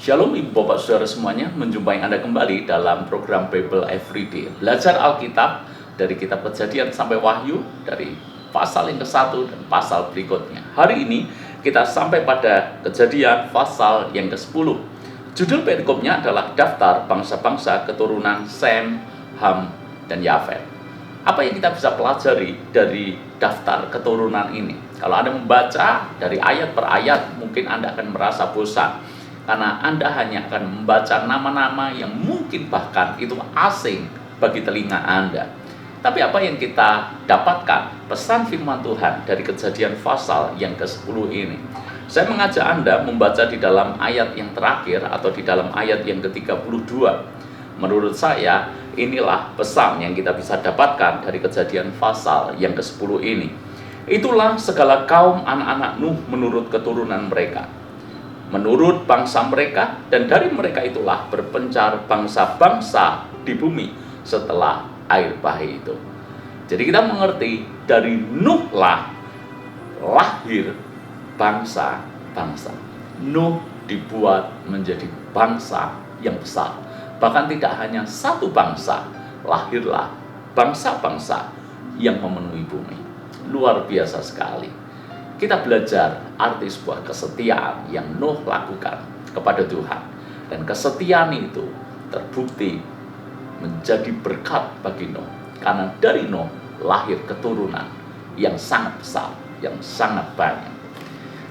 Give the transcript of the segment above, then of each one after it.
Shalom Ibu Bapak Saudara semuanya, menjumpai Anda kembali dalam program Bible Everyday. Belajar Alkitab dari kitab Kejadian sampai Wahyu, dari pasal yang ke-1 dan pasal berikutnya. Hari ini kita sampai pada Kejadian pasal yang ke-10. Judul perikopnya adalah daftar bangsa-bangsa keturunan Sem, Ham, dan Yafet. Apa yang kita bisa pelajari dari daftar keturunan ini? Kalau Anda membaca dari ayat per ayat, mungkin Anda akan merasa bosan. Karena Anda hanya akan membaca nama-nama yang mungkin bahkan itu asing bagi telinga Anda. Tapi apa yang kita dapatkan, pesan firman Tuhan dari Kejadian pasal yang ke-10 ini. Saya mengajak Anda membaca di dalam ayat yang terakhir atau di dalam ayat yang ke-32. Menurut saya, inilah pesan yang kita bisa dapatkan dari Kejadian pasal yang ke-10 ini. Itulah segala kaum anak-anak Nuh menurut keturunan mereka, menurut bangsa mereka, dan dari mereka itulah berpencar bangsa-bangsa di bumi setelah air bah itu. Jadi kita mengerti dari Nuh lah lahir bangsa-bangsa. Nuh dibuat menjadi bangsa yang besar. Bahkan tidak hanya satu bangsa, lahirlah bangsa-bangsa yang memenuhi bumi. Luar biasa sekali. Kita belajar arti sebuah kesetiaan yang Nuh lakukan kepada Tuhan. Dan kesetiaan itu terbukti menjadi berkat bagi Nuh. Karena dari Nuh lahir keturunan yang sangat besar, yang sangat banyak.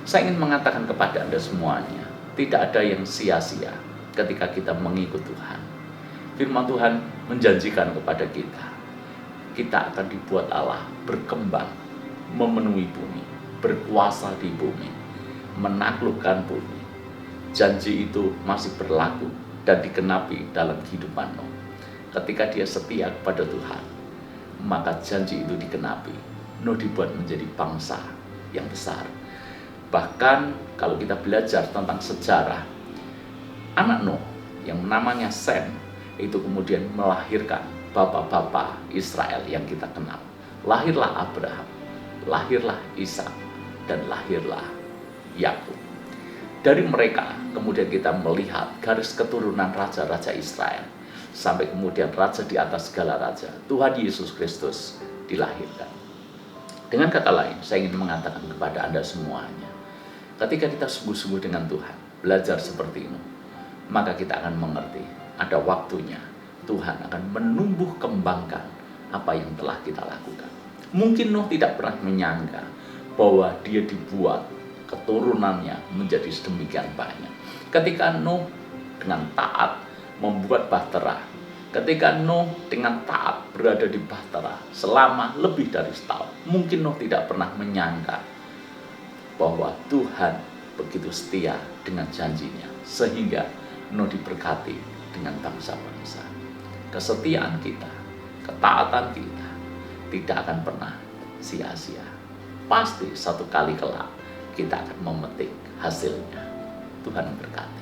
Saya ingin mengatakan kepada Anda semuanya, tidak ada yang sia-sia ketika kita mengikut Tuhan. Firman Tuhan menjanjikan kepada kita akan dibuat Allah berkembang, memenuhi bumi, berkuasa di bumi, menaklukkan bumi. Janji itu masih berlaku dan digenapi dalam kehidupan Nuh. Ketika dia setia kepada Tuhan, maka janji itu digenapi. Nuh dibuat menjadi bangsa yang besar. Bahkan kalau kita belajar tentang sejarah, anak Nuh yang namanya Sem itu kemudian melahirkan bapak-bapak Israel yang kita kenal. Lahirlah Abraham, lahirlah Ishak, dan lahirlah Yakub. Dari mereka kemudian kita melihat garis keturunan raja-raja Israel, sampai kemudian raja di atas segala raja, Tuhan Yesus Kristus dilahirkan. Dengan kata lain, saya ingin mengatakan kepada Anda semuanya, ketika kita sungguh-sungguh dengan Tuhan, belajar seperti ini, maka kita akan mengerti ada waktunya Tuhan akan menumbuh kembangkan apa yang telah kita lakukan. Mungkin Nuh tidak pernah menyangka bahwa dia dibuat keturunannya menjadi sedemikian banyak. Ketika Nuh dengan taat membuat bahtera, ketika Nuh dengan taat berada di bahtera selama lebih dari setahun, mungkin Nuh tidak pernah menyangka bahwa Tuhan begitu setia dengan janjinya, sehingga Nuh diberkati dengan bangsa-bangsa. Kesetiaan kita, ketaatan kita tidak akan pernah sia-sia. Pasti satu kali kelak kita akan memetik hasilnya. Tuhan memberkati.